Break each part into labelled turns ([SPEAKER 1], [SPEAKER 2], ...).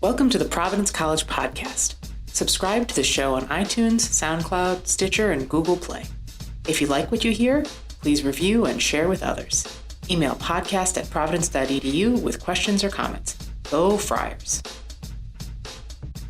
[SPEAKER 1] Welcome to the Providence College Podcast. Subscribe to the show on iTunes, SoundCloud, Stitcher, and Google Play. If you like what you hear, please review and share with others. Email podcast@providence.edu with questions or comments. Go Friars.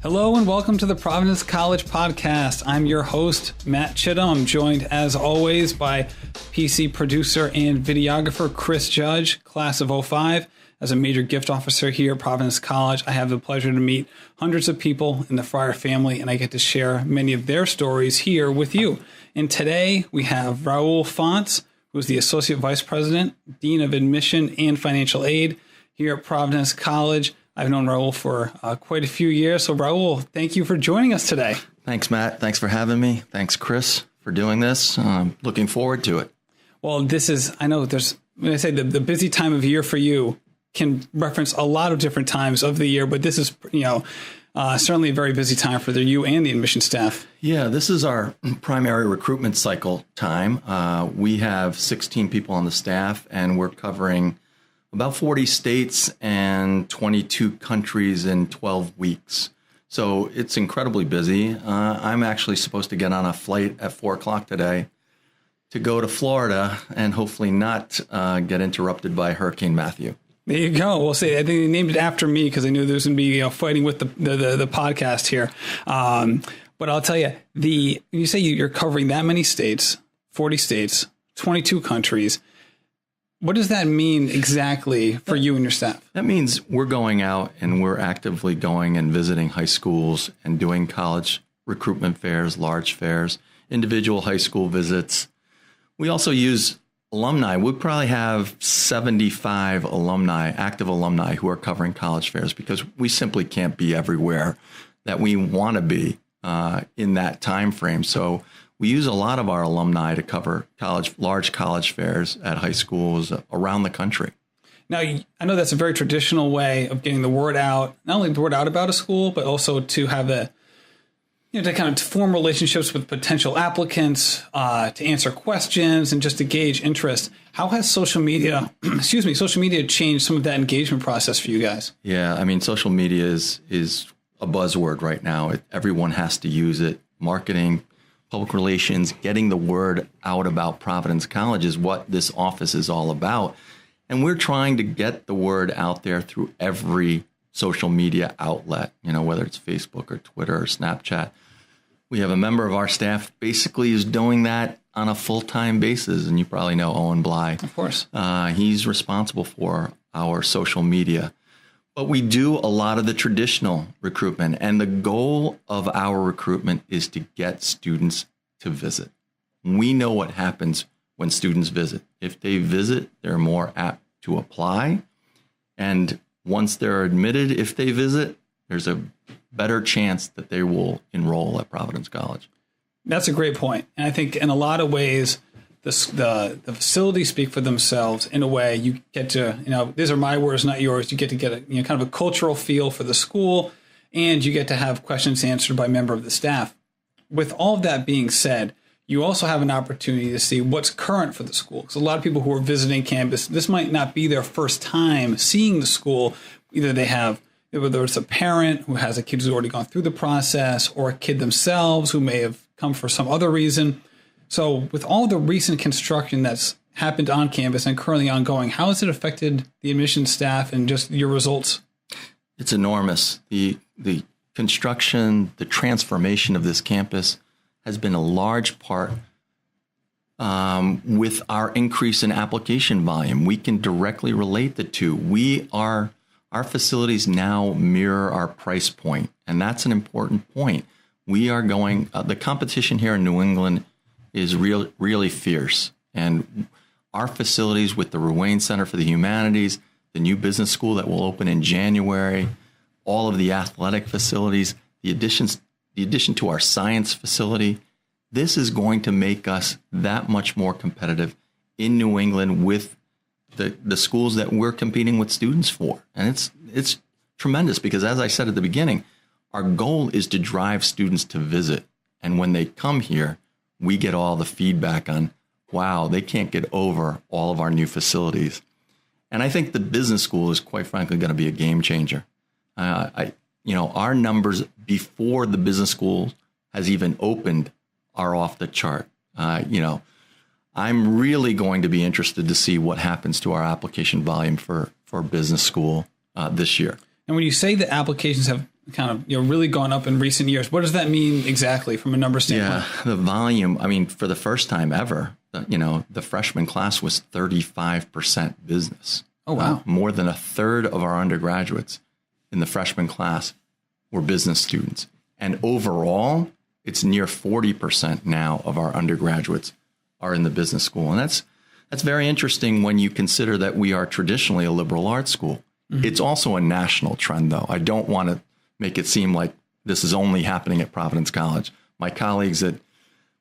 [SPEAKER 2] Hello and welcome to the Providence College Podcast. I'm your host, Matt Chittum. I'm joined, as always, by PC producer and videographer Chris Judge, class of 05. As a major gift officer here at Providence College, I have the pleasure to meet hundreds of people in the Friar family, and I get to share many of their stories here with you. And today we have Raul Fonts, who is the Associate Vice President, Dean of Admission and Financial Aid here at Providence College. I've known Raul for quite a few years. So Raul, thank you for joining us today.
[SPEAKER 3] Thanks, Matt. Thanks for having me. Thanks, Chris, for doing this. Looking forward to it.
[SPEAKER 2] Well, this is, I know there's, when I say the busy time of year for you can reference a lot of different times of the year, but this is, certainly a very busy time for you and the admission staff.
[SPEAKER 3] Yeah, this is our primary recruitment cycle time. We have 16 people on the staff, and we're covering about 40 states and 22 countries in 12 weeks. So it's incredibly busy. I'm actually supposed to get on a flight at 4 o'clock today to go to Florida and hopefully not get interrupted by Hurricane Matthew.
[SPEAKER 2] There you go. We'll see. I think they named it after me because I knew there was going to be fighting with the podcast here. But I'll tell you, you say you're covering that many states, 40 states, 22 countries. What does that mean exactly for you and your staff?
[SPEAKER 3] That means we're going out and we're actively going and visiting high schools and doing college recruitment fairs, large fairs, individual high school visits. We also use alumni. We probably have 75 alumni, active alumni, who are covering college fairs because we simply can't be everywhere that we want to be in that time frame. So we use a lot of our alumni to cover large college fairs at high schools around the country.
[SPEAKER 2] Now, I know that's a very traditional way of getting the word out, not only the word out about a school, but also to have to kind of form relationships with potential applicants, to answer questions and just to gauge interest. How has social media changed some of that engagement process for you guys? Yeah,
[SPEAKER 3] I mean, social media is a buzzword right now. Everyone has to use it. Marketing, public relations, getting the word out about Providence College is what this office is all about. And we're trying to get the word out there through every social media outlet, whether it's Facebook or Twitter or Snapchat. We have a member of our staff basically is doing that on a full-time basis. And you probably know Owen Bly.
[SPEAKER 2] Of course.
[SPEAKER 3] He's responsible for our social media. But we do a lot of the traditional recruitment. And the goal of our recruitment is to get students to visit. We know what happens when students visit. If they visit, they're more apt to apply. And once they're admitted, if they visit, there's a better chance that they will enroll at Providence College.
[SPEAKER 2] That's a great point. And I think in a lot of ways, the facilities speak for themselves. In a way, you get to, these are my words, not yours. You get to get a kind of a cultural feel for the school, and you get to have questions answered by a member of the staff. With all of that being said, you also have an opportunity to see what's current for the school. Because a lot of people who are visiting campus, this might not be their first time seeing the school. Whether it's a parent who has a kid who's already gone through the process or a kid themselves who may have come for some other reason. So with all the recent construction that's happened on campus and currently ongoing, how has it affected the admissions staff and just your results?
[SPEAKER 3] It's enormous. The construction, the transformation of this campus has been a large part with our increase in application volume. We can directly relate the two. Our facilities now mirror our price point, and that's an important point. We are going, the competition here in New England is really fierce. And our facilities with the Ruane Center for the Humanities, the new business school that will open in January, all of the athletic facilities, the addition to our science facility, this is going to make us that much more competitive in New England with the schools that we're competing with students for. And it's tremendous because, as I said at the beginning, our goal is to drive students to visit. And when they come here, we get all the feedback on, wow, they can't get over all of our new facilities. And I think the business school is, quite frankly, going to be a game changer. our numbers before the business school has even opened are off the chart. I'm really going to be interested to see what happens to our application volume for business school this year.
[SPEAKER 2] And when you say that applications have kind of really gone up in recent years, what does that mean exactly from a number standpoint?
[SPEAKER 3] Yeah, the volume. I mean, for the first time ever, the freshman class was 35% business.
[SPEAKER 2] Oh, wow.
[SPEAKER 3] More than a third of our undergraduates in the freshman class were business students. And overall, it's near 40% now of our undergraduates are in the business school. And that's very interesting when you consider that we are traditionally a liberal arts school. Mm-hmm. It's also a national trend, though. I don't want to make it seem like this is only happening at Providence College. My colleagues at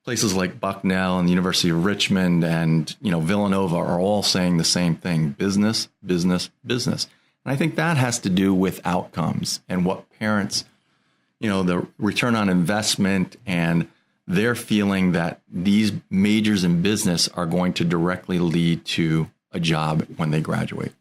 [SPEAKER 3] places like Bucknell and the University of Richmond and Villanova are all saying the same thing: business, business, business. And I think that has to do with outcomes and what parents, the return on investment, and their feeling that these majors in business are going to directly lead to a job when they graduate.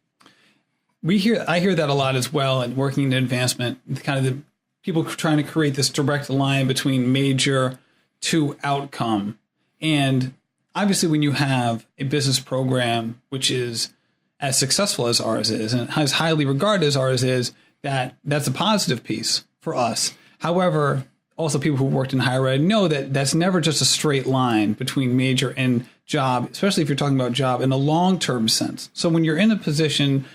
[SPEAKER 2] I hear that a lot as well, and working in advancement, kind of the people trying to create this direct line between major to outcome. And obviously when you have a business program, which is as successful as ours is, and as highly regarded as ours is, that's a positive piece for us. However, also people who worked in higher ed know that that's never just a straight line between major and job, especially if you're talking about job in a long-term sense. So when you're in a position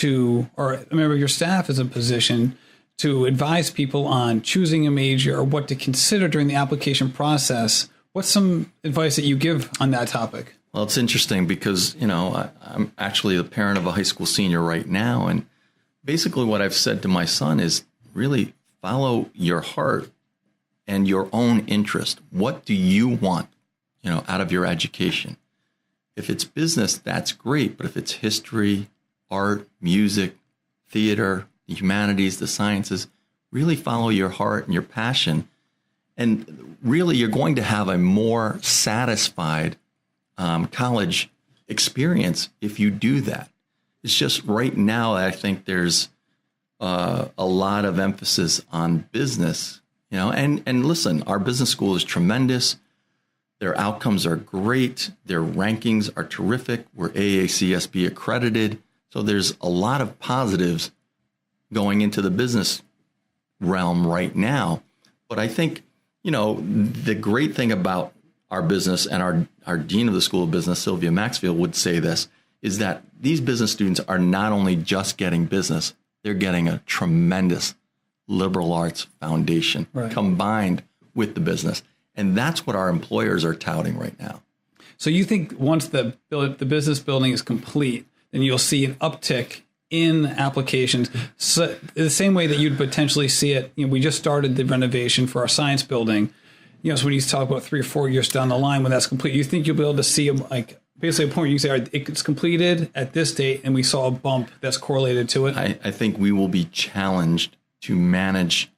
[SPEAKER 2] or a member of your staff is in a position to advise people on choosing a major or what to consider during the application process, what's some advice that you give on that topic?
[SPEAKER 3] Well, it's interesting because, I'm actually the parent of a high school senior right now. And basically what I've said to my son is really follow your heart and your own interest. What do you want, out of your education? If it's business, that's great. But if it's history, art, music, theater, the humanities, the sciences, really follow your heart and your passion. And really, you're going to have a more satisfied college experience if you do that. It's just right now, I think there's a lot of emphasis on business, and listen, our business school is tremendous. Their outcomes are great. Their rankings are terrific. We're AACSB accredited. So there's a lot of positives going into the business realm right now. But I think, the great thing about our business, and our dean of the School of Business, Sylvia Maxfield, would say this, is that these business students are not only just getting business, they're getting a tremendous liberal arts foundation combined with the business. And that's what our employers are touting right now.
[SPEAKER 2] So you think once the business building is complete, then you'll see an uptick in applications, so the same way that you'd potentially see it. We just started the renovation for our science building. So when you talk about 3 or 4 years down the line, when that's complete, you think you'll be able to see basically a point where you say, all right, it's completed at this date, and we saw a bump that's correlated to it?
[SPEAKER 3] I think we will be challenged to manage.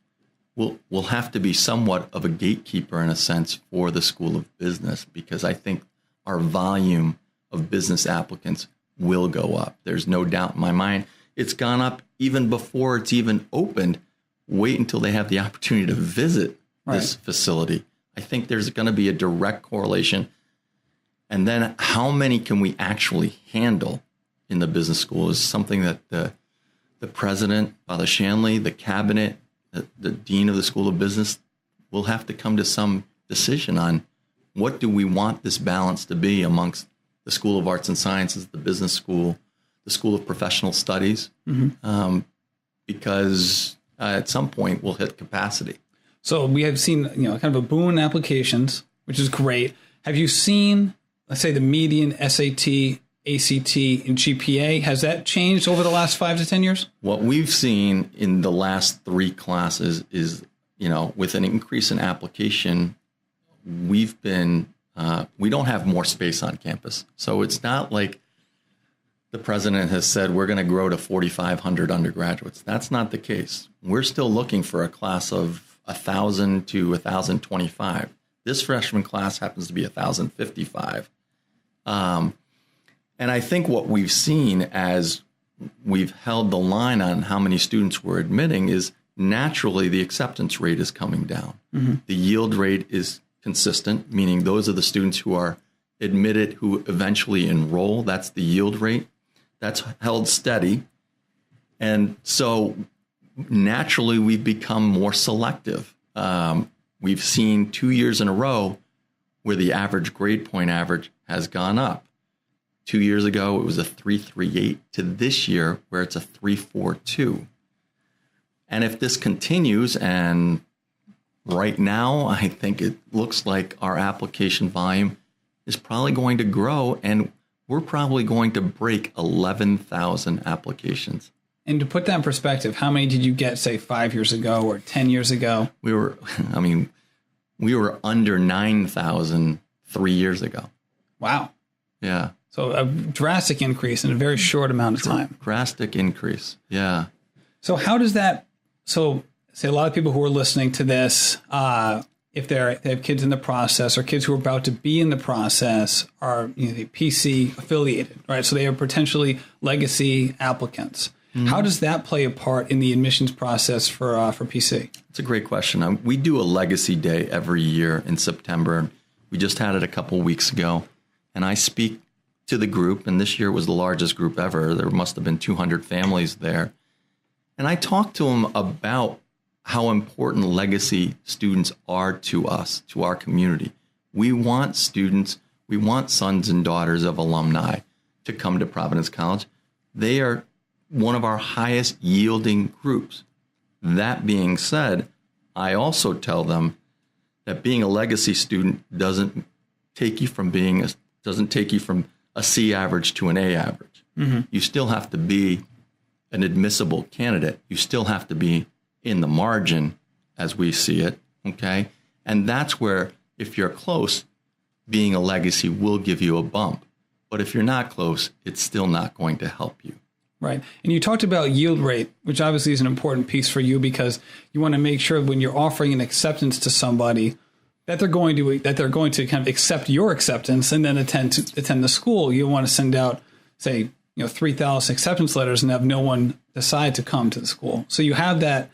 [SPEAKER 3] We'll have to be somewhat of a gatekeeper in a sense for the School of Business, because I think our volume of business applicants will go up. There's no doubt in my mind. It's gone up even before it's even opened. Wait until they have the opportunity to visit this facility. I think there's going to be a direct correlation. And then how many can we actually handle in the business school is something that the president, Father Shanley, the cabinet, the dean of the School of Business will have to come to some decision on what do we want this balance to be amongst the School of Arts and Sciences, the business school, the School of Professional Studies, because at some point we'll hit capacity. So
[SPEAKER 2] we have seen, kind of a boom in applications, which is great. Have you seen, let's say, the median SAT, ACT, and GPA? Has that changed over the last 5 to 10 years?
[SPEAKER 3] What we've seen in the last 3 classes is, with an increase in application, we've been we don't have more space on campus. So it's not like the president has said we're going to grow to 4,500 undergraduates. That's not the case. We're still looking for a class of 1,000 to 1,025. This freshman class happens to be 1,055. And I think what we've seen as we've held the line on how many students we're admitting is naturally the acceptance rate is coming down. The yield rate is consistent, meaning those are the students who are admitted who eventually enroll. That's the yield rate. That's held steady. And so naturally we've become more selective. We've seen 2 years in a row where the average grade point average has gone up. 2 years ago, it was a 3.38 to this year where it's a 3.42. And if this continues, and right now, I think it looks like our application volume is probably going to grow, and we're probably going to break 11,000 applications.
[SPEAKER 2] And to put that in perspective, how many did you get, say, 5 years ago or 10 years ago?
[SPEAKER 3] We were under 9,000 3 years ago.
[SPEAKER 2] Wow.
[SPEAKER 3] Yeah.
[SPEAKER 2] So a drastic increase in a very short amount of time.
[SPEAKER 3] Drastic increase. Yeah.
[SPEAKER 2] So how does that, so say a lot of people who are listening to this, if they have kids in the process or kids who are about to be in the process are PC affiliated, right? So they are potentially legacy applicants. How does that play a part in the admissions process for PC?
[SPEAKER 3] It's a great question. We do a legacy day every year in September. We just had it a couple weeks ago, and I speak to the group, and this year was the largest group ever. There must have been 200 families there. And I talked to them about how important legacy students are to us, to our community. We want students, we want sons and daughters of alumni to come to Providence College. They are one of our highest yielding groups. That being said, I also tell them that being a legacy student doesn't take you from a C average to an A average. You still have to be an admissible candidate. You still have to be in the margin as we see it, okay? And that's where, if you're close, being a legacy will give you a bump. But if you're not close, it's still not going to help you.
[SPEAKER 2] Right. And you talked about yield rate, which obviously is an important piece for you because you want to make sure when you're offering an acceptance to somebody that they're going to kind of accept your acceptance and then attend the school. You want to send out, say, 3,000 acceptance letters and have no one decide to come to the school. So you have that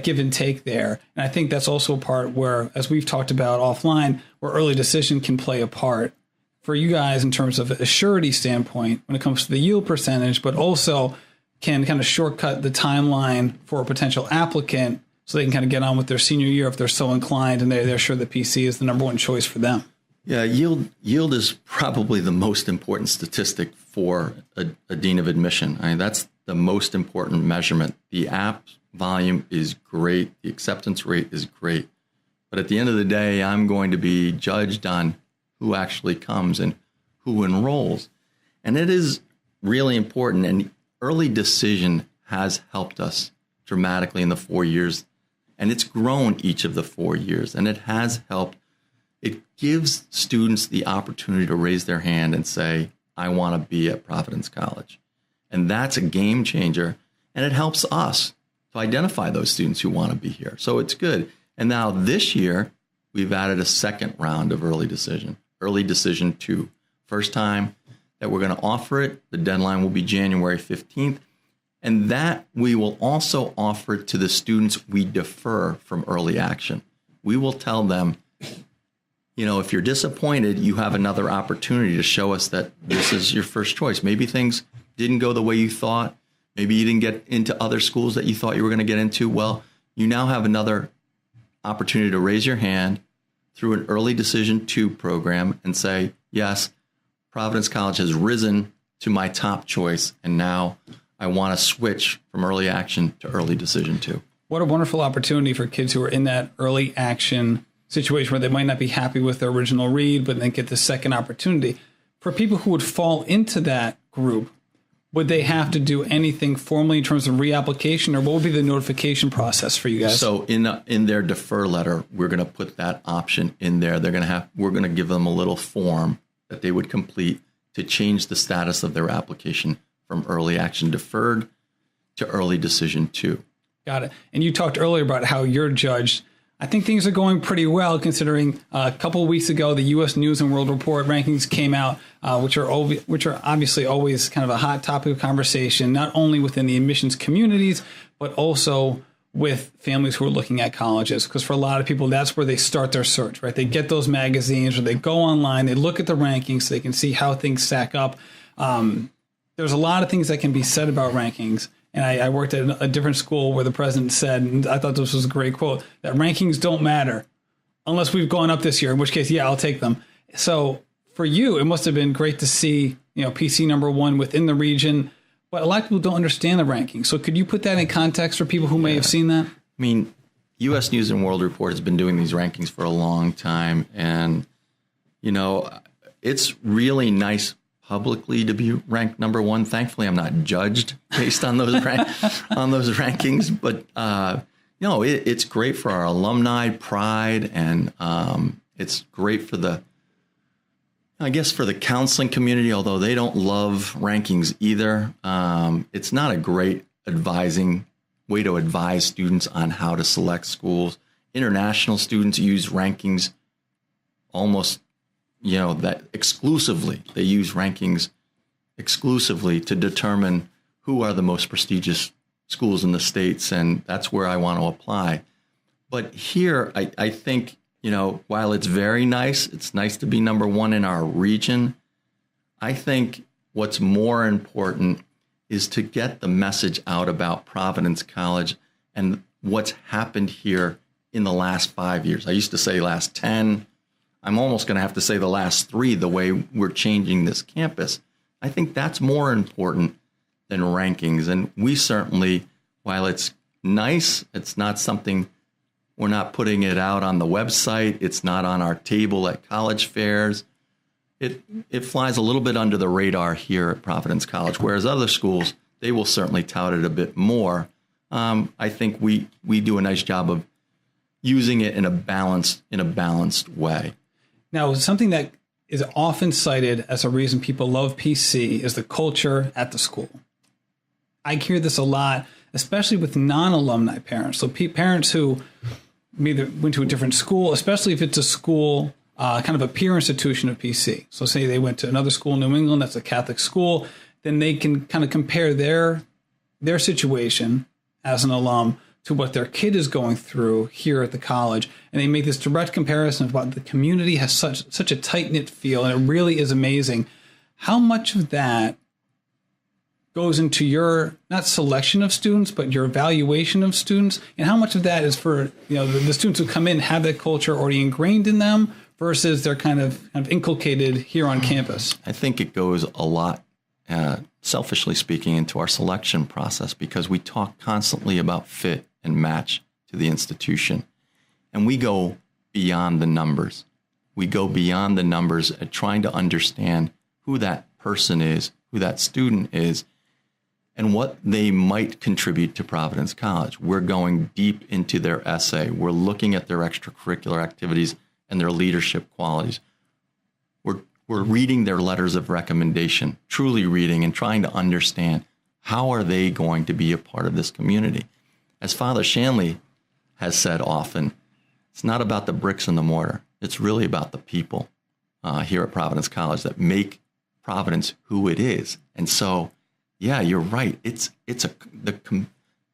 [SPEAKER 2] give and take there. And I think that's also a part where, as we've talked about offline, where early decision can play a part for you guys in terms of a surety standpoint when it comes to the yield percentage, but also can kind of shortcut the timeline for a potential applicant so they can kind of get on with their senior year if they're so inclined and they're sure the PC is the number one choice for them.
[SPEAKER 3] Yeah, yield is probably the most important statistic for a dean of admission. I mean, that's the most important measurement. The app volume is great. The acceptance rate is great. But at the end of the day, I'm going to be judged on who actually comes and who enrolls. And it is really important. And early decision has helped us dramatically in the 4 years. And it's grown each of the 4 years. And it has helped. It gives students the opportunity to raise their hand and say, I want to be at Providence College. And that's a game changer. And it helps us to identify those students who want to be here. So it's good. And now this year, we've added a second round of early decision 2. First time that we're going to offer it. The deadline will be January 15th. And that we will also offer it to the students we defer from early action. We will tell them, if you're disappointed, you have another opportunity to show us that this is your first choice. Maybe things didn't go the way you thought. Maybe you didn't get into other schools that you thought you were going to get into. Well, you now have another opportunity to raise your hand through an early decision 2 program and say, yes, Providence College has risen to my top choice, and now I want to switch from early action to early decision 2.
[SPEAKER 2] What a wonderful opportunity for kids who are in that early action situation where they might not be happy with their original read, but then get the second opportunity. For people who would fall into that group, would they have to do anything formally in terms of reapplication, or what would be the notification process for you guys?
[SPEAKER 3] So in their defer letter, we're going to put that option in there. We're going to give them a little form that they would complete to change the status of their application from early action deferred to early decision 2.
[SPEAKER 2] Got it. And you talked earlier about how you're judged. I think things are going pretty well, considering a couple of weeks ago, the U.S. News and World Report rankings came out, which are obviously always kind of a hot topic of conversation, not only within the admissions communities, but also with families who are looking at colleges, because for a lot of people, that's where they start their search, right? They get those magazines or they go online, they look at the rankings so they can see how things stack up. There's a lot of things that can be said about rankings. And I worked at a different school where the president said, and I thought this was a great quote, that rankings don't matter unless we've gone up this year, in which case, yeah, I'll take them. So for you, it must have been great to see, PC number one within the region. But a lot of people don't understand the rankings. So could you put that in context for people who may have seen that?
[SPEAKER 3] I mean, U.S. News and World Report has been doing these rankings for a long time. And, it's really nice publicly to be ranked number one. Thankfully, I'm not judged based on those on those rankings. But, it's great for our alumni pride. And it's great for the counseling community, although they don't love rankings either. It's not a great way to advise students on how to select schools. International students use rankings almost, that exclusively. They use rankings exclusively to determine who are the most prestigious schools in the States, and that's where I want to apply. But here, I think, while it's very nice, it's nice to be number one in our region. I think what's more important is to get the message out about Providence College and what's happened here in the last 5 years. I used to say last 10. I'm almost going to have to say the last 3, the way we're changing this campus. I think that's more important than rankings. And we certainly, while it's nice, it's not something. We're not putting it out on the website. It's not on our table at college fairs. It flies a little bit under the radar here at Providence College, whereas other schools, they will certainly tout it a bit more. I think we do a nice job of using it in a balanced way.
[SPEAKER 2] Now, something that is often cited as a reason people love PC is the culture at the school. I hear this a lot, especially with non-alumni parents. So parents who either went to a different school, especially if it's a school, kind of a peer institution of PC. So say they went to another school in New England, that's a Catholic school, then they can kind of compare their situation as an alum to what their kid is going through here at the college. And they make this direct comparison of what the community has such a tight-knit feel, and it really is amazing. How much of that goes into your, not selection of students, but your evaluation of students? And how much of that is for, the students who come in have that culture already ingrained in them versus they're kind of inculcated here on campus?
[SPEAKER 3] I think it goes a lot, selfishly speaking, into our selection process, because we talk constantly about fit and match to the institution. And we go beyond the numbers. We go beyond the numbers at trying to understand who that person is, who that student is, and what they might contribute to Providence College. We're going deep into their essay. We're looking at their extracurricular activities and their leadership qualities. We're reading their letters of recommendation, truly reading and trying to understand how are they going to be a part of this community. As Father Shanley has said often, it's not about the bricks and the mortar. It's really about the people here at Providence College that make Providence who it is. And so, yeah, you're right. It's the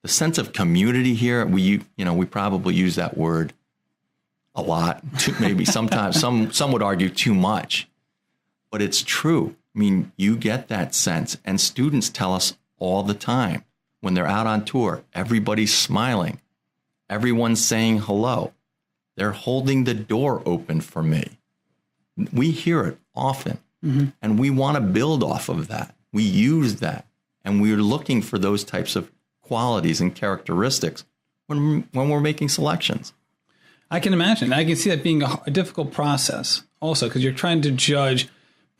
[SPEAKER 3] sense of community here. We probably use that word a lot. Maybe sometimes some would argue too much, but it's true. I mean, you get that sense, and students tell us all the time when they're out on tour. Everybody's smiling. Everyone's saying hello. They're holding the door open for me. We hear it often, and we want to build off of that. We use that. And we're looking for those types of qualities and characteristics when we're making selections.
[SPEAKER 2] I can imagine. I can see that being a difficult process also, because you're trying to judge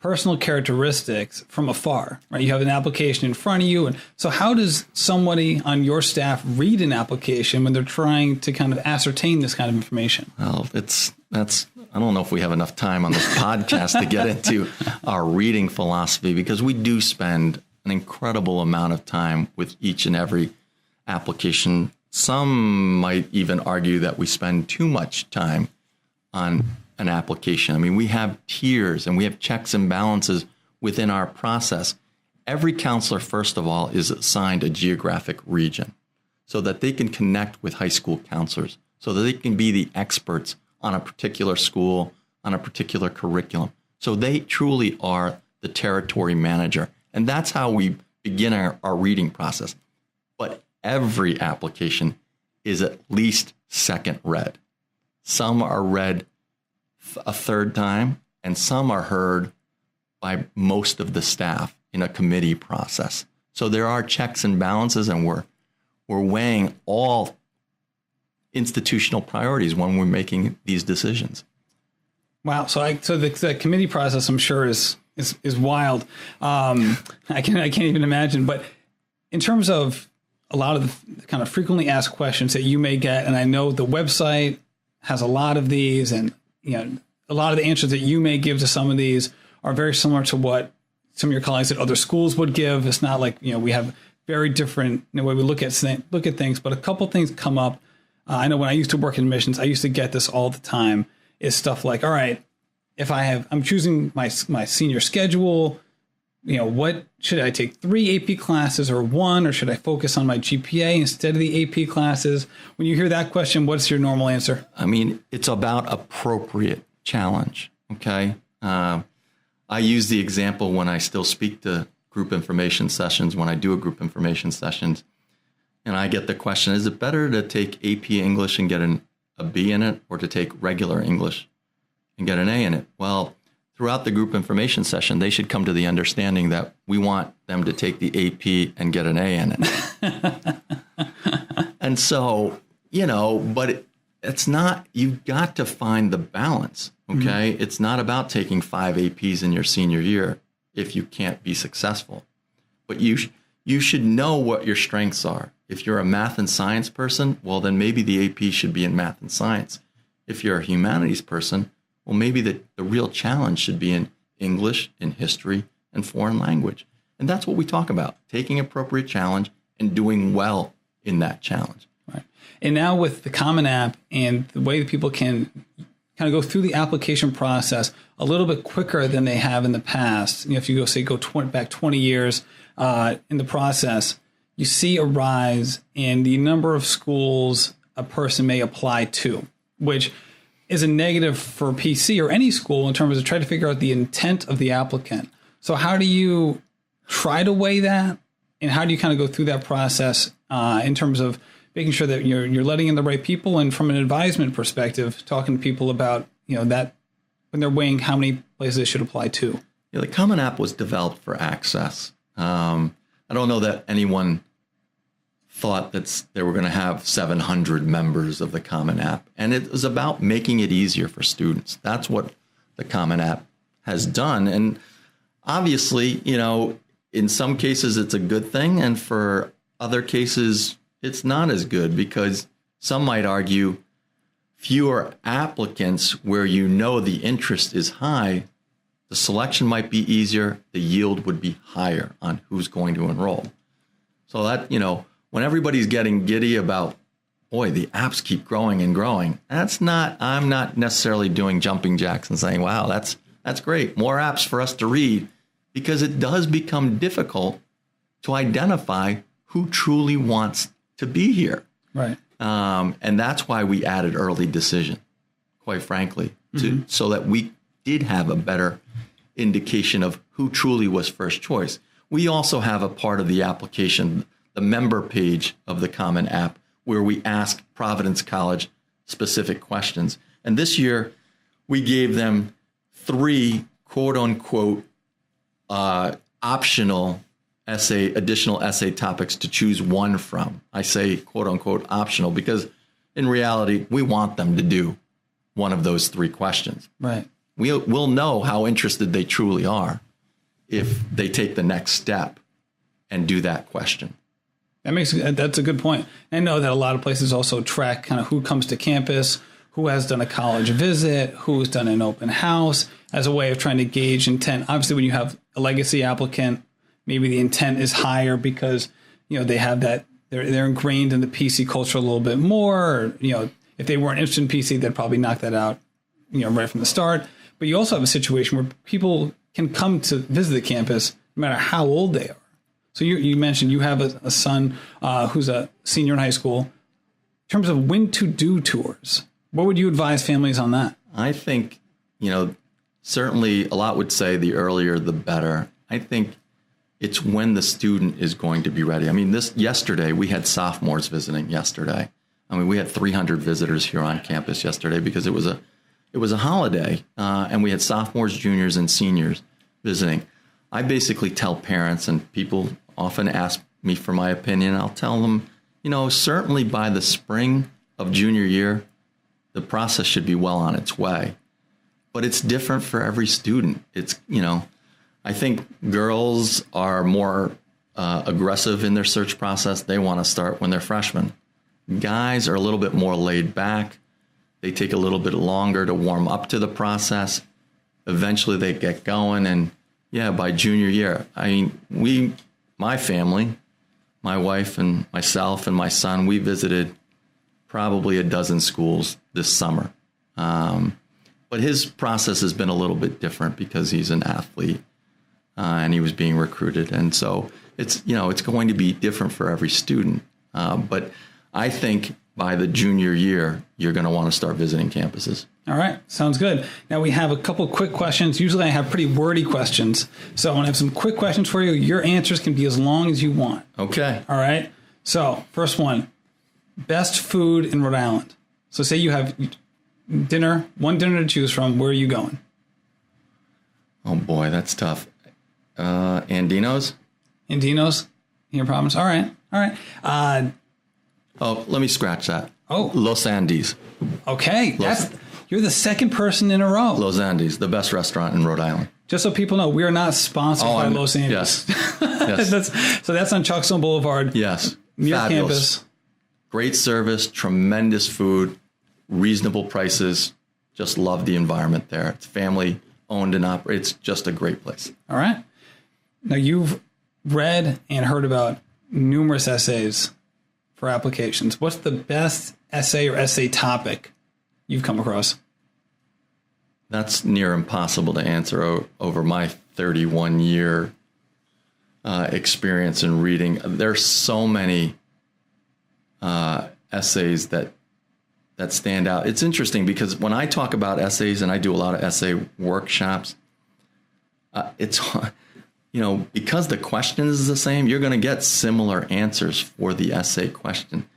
[SPEAKER 2] personal characteristics from afar, right? You have an application in front of you. And so how does somebody on your staff read an application when they're trying to kind of ascertain this kind of information?
[SPEAKER 3] Well, I don't know if we have enough time on this podcast to get into our reading philosophy, because we do spend an incredible amount of time with each and every application. Some might even argue that we spend too much time on an application. I mean, we have tiers and we have checks and balances within our process. Every counselor, first of all, is assigned a geographic region. so that they can connect with high school counselors, so that they can be the experts on a particular school, on a particular curriculum. So they truly are the territory manager. And that's how we begin our reading process. But every application is at least second read. Some are read a third time, and some are heard by most of the staff in a committee process. So there are checks and balances, and we're weighing all institutional priorities when we're making these decisions.
[SPEAKER 2] Wow. So the committee process, I'm sure, is wild. I can't even imagine. But in terms of a lot of the kind of frequently asked questions that you may get, and I know the website has a lot of these, and a lot of the answers that you may give to some of these are very similar to what some of your colleagues at other schools would give. It's not like we have very different way we look at things, but a couple things come up. I know when I used to work in admissions, I used to get this all the time. Is stuff like, all right, if I'm choosing my senior schedule, what should I take, 3 AP classes or 1, or should I focus on my GPA instead of the AP classes? When you hear that question, what's your normal answer?
[SPEAKER 3] I mean, it's about appropriate challenge. Okay. I use the example when I still speak to group information sessions, when I do a group information sessions, and I get the question, is it better to take AP English and get a B in it, or to take regular English and get an A in it? Well, throughout the group information session, they should come to the understanding that we want them to take the AP and get an A in it. And so, but it's not, you've got to find the balance, okay? Mm-hmm. It's not about taking 5 APs in your senior year if you can't be successful. But you should know what your strengths are. If you're a math and science person, well, then maybe the AP should be in math and science. If you're a humanities person, well, maybe the real challenge should be in English, in history, and foreign language. And that's what we talk about, taking appropriate challenge and doing well in that challenge.
[SPEAKER 2] Right. And now with the Common App and the way that people can kind of go through the application process a little bit quicker than they have in the past. If you go back 20 years in the process, you see a rise in the number of schools a person may apply to, which is a negative for PC or any school in terms of trying to figure out the intent of the applicant. So how do you try to weigh that? And how do you kind of go through that process in terms of making sure that you're letting in the right people, and from an advisement perspective, talking to people about, that when they're weighing how many places they should apply to?
[SPEAKER 3] Yeah, the Common App was developed for access. I don't know that anyone thought that they were going to have 700 members of the Common App. And it was about making it easier for students. That's what the Common App has done. And obviously, in some cases it's a good thing. And for other cases, it's not as good, because some might argue fewer applicants where the interest is high, the selection might be easier, the yield would be higher on who's going to enroll. So that, when everybody's getting giddy about, boy, the apps keep growing and growing, I'm not necessarily doing jumping jacks and saying, wow, that's great, more apps for us to read, because it does become difficult to identify who truly wants to be here.
[SPEAKER 2] Right.
[SPEAKER 3] And that's why we added early decision, quite frankly, so that we did have a better indication of who truly was first choice. We also have a part of the application, the member page of the Common App, where we ask Providence College specific questions. And this year, we gave them 3 quote unquote optional additional essay topics to choose one from. I say quote unquote optional because in reality, we want them to do one of those 3 questions.
[SPEAKER 2] Right.
[SPEAKER 3] We'll know how interested they truly are if they take the next step and do that question.
[SPEAKER 2] That's a good point. I know that a lot of places also track kind of who comes to campus, who has done a college visit, who's done an open house, as a way of trying to gauge intent. Obviously, when you have a legacy applicant, maybe the intent is higher because, they have that, they're ingrained in the PC culture a little bit more. Or, if they weren't interested in PC, they'd probably knock that out, right from the start. But you also have a situation where people can come to visit the campus no matter how old they are. So you mentioned you have a son who's a senior in high school. In terms of when to do tours, what would you advise families on that?
[SPEAKER 3] I think, certainly a lot would say the earlier the better. I think it's when the student is going to be ready. I mean, yesterday we had sophomores visiting yesterday. I mean, we had 300 visitors here on campus yesterday because it was a holiday, and we had sophomores, juniors, and seniors visiting. I basically tell parents, and people often ask me for my opinion. I'll tell them, certainly by the spring of junior year, the process should be well on its way. But it's different for every student. It's, I think girls are more aggressive in their search process. They want to start when they're freshmen. Guys are a little bit more laid back. They take a little bit longer to warm up to the process. Eventually they get going. And yeah, by junior year, I mean, my family, my wife and myself and my son, we visited probably a dozen schools this summer. But his process has been a little bit different because he's an athlete and he was being recruited. And so it's going to be different for every student. But I think by the junior year, you're going to want to start visiting campuses.
[SPEAKER 2] All right. Sounds good. Now we have a couple quick questions. Usually I have pretty wordy questions. So I want to have some quick questions for you. Your answers can be as long as you want.
[SPEAKER 3] Okay.
[SPEAKER 2] All right. So first one, best food in Rhode Island. So say you have one dinner to choose from. Where are you going?
[SPEAKER 3] Oh boy, that's tough. Andino's?
[SPEAKER 2] Andino's in your province. All right.
[SPEAKER 3] Let me scratch that.
[SPEAKER 2] Oh,
[SPEAKER 3] Los Andes.
[SPEAKER 2] Okay. You're the second person in a row.
[SPEAKER 3] Los Andes, the best restaurant in Rhode Island.
[SPEAKER 2] Just so people know, we are not sponsored by Los Andes.
[SPEAKER 3] Yes.
[SPEAKER 2] That's on Chuckstone Boulevard.
[SPEAKER 3] Yes.
[SPEAKER 2] Near
[SPEAKER 3] Fabulous.
[SPEAKER 2] campus.
[SPEAKER 3] Great service, tremendous food, reasonable prices. Just love the environment there. It's family owned and operated. It's just a great place.
[SPEAKER 2] All right. Now you've read and heard about numerous essays for applications. What's the best essay or essay topic you've come across?
[SPEAKER 3] That's near impossible to answer over my 31-year experience in reading. There's so many essays that stand out. It's interesting because when I talk about essays, and I do a lot of essay workshops, it's because the question is the same, you're going to get similar answers for the essay question.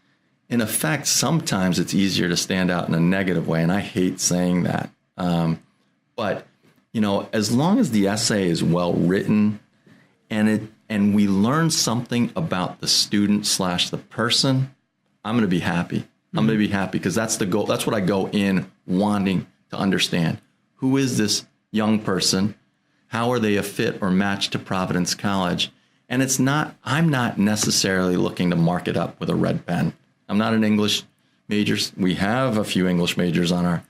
[SPEAKER 3] In effect, sometimes it's easier to stand out in a negative way, and I hate saying that. But as long as the essay is well written and we learn something about the student / the person, I'm going to be happy. I'm going to be happy because that's the goal. That's what I go in wanting to understand. Who is this young person? How are they a fit or match to Providence College? And I'm not necessarily looking to mark it up with a red pen. I'm not an English major. We have a few English majors on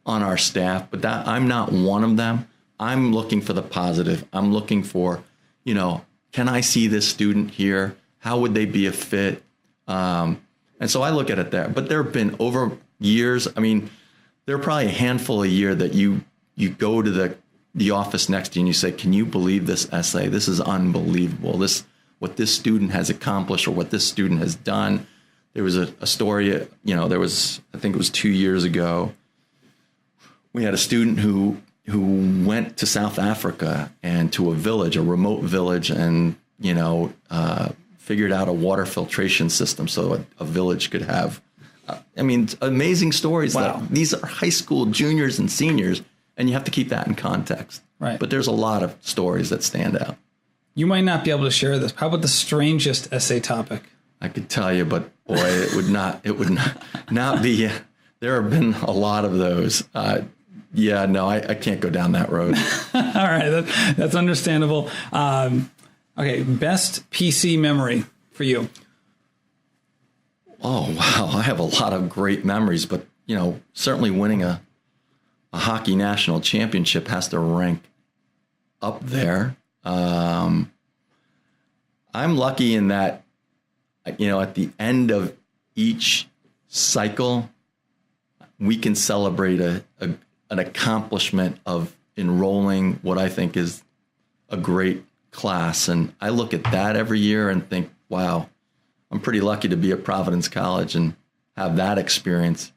[SPEAKER 3] our staff, but I'm not one of them. I'm looking for the positive. I'm looking for, can I see this student here? How would they be a fit? And so I look at it there. But there have been over years. I mean, there are probably a handful a year that you go to the office next to you and you say, can you believe this essay? This is unbelievable. What this student has accomplished or what this student has done. There was a story, I think it was 2 years ago. We had a student who went to South Africa and to a remote village, and, figured out a water filtration system so a village could have, amazing stories.
[SPEAKER 2] Wow.
[SPEAKER 3] These are high school juniors and seniors, and you have to keep that in context.
[SPEAKER 2] Right.
[SPEAKER 3] But there's a lot of stories that stand out.
[SPEAKER 2] You might not be able to share this. How about the strangest essay topic?
[SPEAKER 3] I could tell you, but boy, it would not be. There have been a lot of those. I can't go down that road.
[SPEAKER 2] All right, that's understandable. Okay, best PC memory for you.
[SPEAKER 3] Oh, wow. I have a lot of great memories, but, certainly winning a hockey national championship has to rank up there. I'm lucky in that, at the end of each cycle, we can celebrate an accomplishment of enrolling what I think is a great class. And I look at that every year and think, wow, I'm pretty lucky to be at Providence College and have that experience.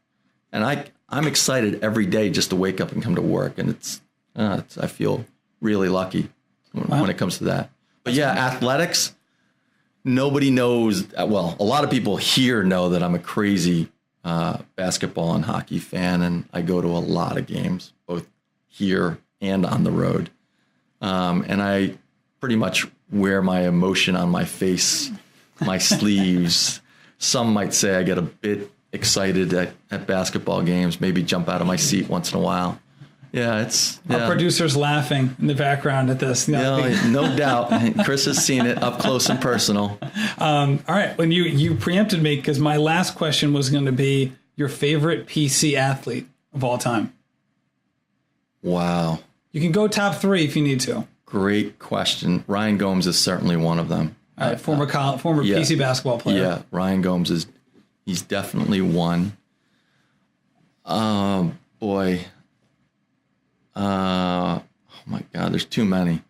[SPEAKER 3] And I'm excited every day just to wake up and come to work. And I feel really lucky when it comes to that. But yeah, athletics, nobody knows. Well, a lot of people here know that I'm a crazy basketball and hockey fan, and I go to a lot of games, both here and on the road. And I pretty much wear my emotion on my face, my sleeves. Some might say I get a bit excited at basketball games, maybe jump out of my seat once in a while. Yeah,
[SPEAKER 2] Our producer's laughing in the background at this.
[SPEAKER 3] No doubt. Chris has seen it up close and personal.
[SPEAKER 2] All right. When you preempted me, because my last question was going to be your favorite PC athlete of all time.
[SPEAKER 3] Wow.
[SPEAKER 2] You can go top 3 if you need to.
[SPEAKER 3] Great question. Ryan Gomes is certainly one of them.
[SPEAKER 2] All right. Former PC basketball player.
[SPEAKER 3] Yeah. Ryan Gomes he's definitely one. Boy. Oh my God, there's too many.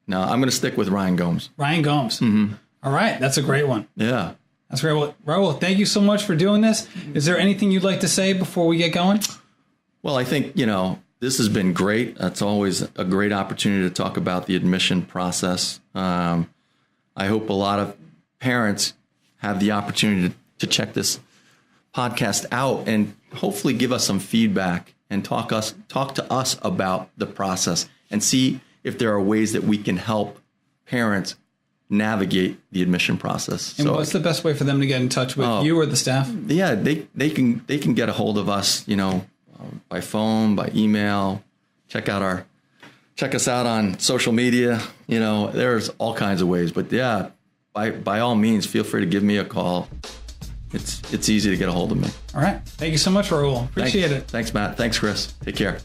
[SPEAKER 3] No, I'm going to stick with Ryan Gomes.
[SPEAKER 2] Ryan Gomes.
[SPEAKER 3] Mm-hmm.
[SPEAKER 2] All right. That's a great one.
[SPEAKER 3] Yeah.
[SPEAKER 2] That's great. Well, Raul, thank you so much for doing this. Is there anything you'd like to say before we get going?
[SPEAKER 3] Well, I think, this has been great. It's always a great opportunity to talk about the admission process. I hope a lot of parents have the opportunity to check this podcast out and hopefully give us some feedback and talk to us about the process and see if there are ways that we can help parents navigate the admission process.
[SPEAKER 2] And what's the best way for them to get in touch with you or the staff?
[SPEAKER 3] Yeah, they can get a hold of us, by phone, by email. Check us out on social media. There's all kinds of ways. But yeah, by all means, feel free to give me a call. It's easy to get a hold of me.
[SPEAKER 2] All right. Thank you so much, Raul. Appreciate it.
[SPEAKER 3] Thanks, Matt. Thanks, Chris. Take care.